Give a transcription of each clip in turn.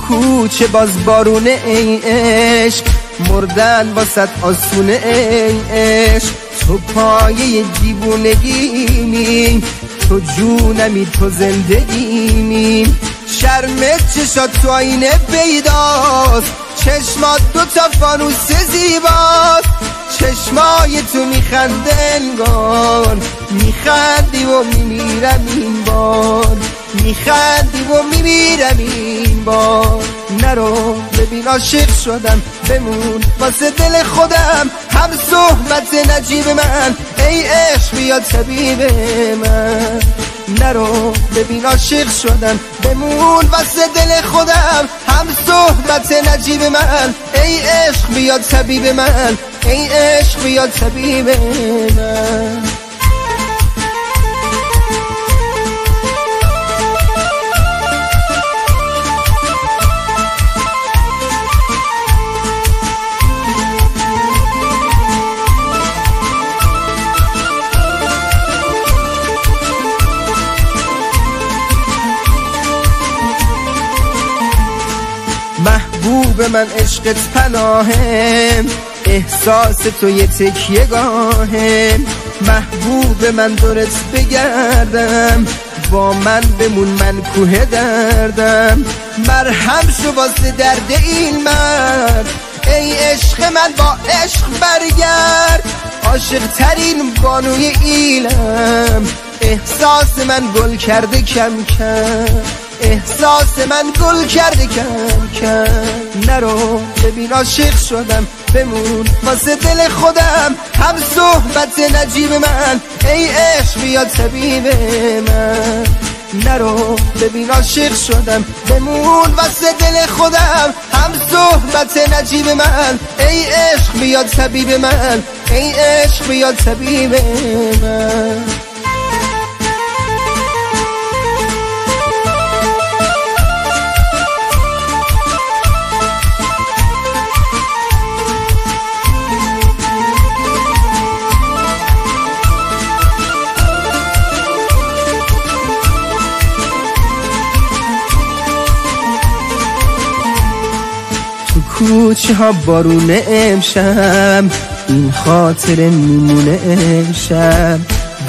کوچه باز بارونه ای عشق، مردن واسط آسونه ای عشق. تو پایه دیوونگیمی، تو جونمی تو زندگیمی. شرم چشات تو آینه پیداست، چشمات دو تا فانوس زیباست. چشمای تو میخنده انگار میخندی و میمیرم این بار، میخندی و میمیرم این بار. نرو ببین عاشق شدم، بمون واسه دل خودم. هم صحبت نجیب من، ای عشق بیا طبیب من. نرو ببین عاشق شدم، بمون واسه دل خودم. هم صحبت نجیب من، ای عشق بیا طبیب من، ای عشق بیا طبیب من. محبوب من عشقت پناهم، احساس تو یه تکیه گاهم. محبوب من دورت بگردم، با من بمون من کوه دردم. مرهم شو واسه درد این مرد، ای عشق من با عشق برگرد. عاشق ترین بانوی ایلم، احساس من گل کرده کم کم، احساس من گل کرده کم کم. نرو ببین عاشق شدم، بمون واسه دل خودم. هم صحبت نجیب من، ای عشق بیا طبیب من. نرو ببین عاشق شدم، بمون واسه دل خودم. هم صحبت نجیب من، ای عشق بیا طبیب من، ای عشق بیا طبیب من. کوچه ها بارونه امشب، این خاطر میمونه امشب.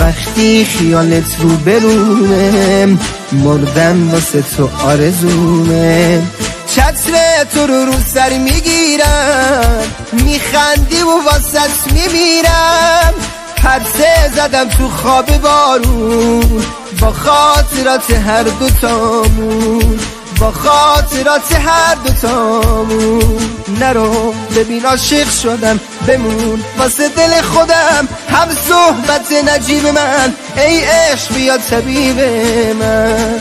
وقتی خیالت رو برونه، مردن واسه تو آرزونه. چتر تو رو سر میگیرم، میخندی و واسط میمیرم. پرسه زدم تو خواب بارون، با خاطرات هر دوتامون، با خاطرات هر دوتامون. نرو ببین عاشق شدم، بمون واسه دل خودم. هم صحبت نجیب من، ای عشق بیا طبیب من.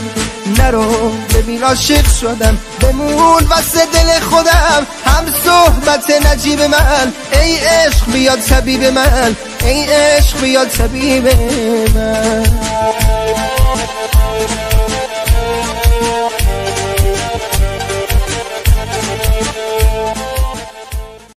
نرو ببین عاشق شدم، بمون واسه دل خودم. هم صحبت نجیب من، ای عشق بیا طبیب من، ای عشق بیا طبیب من.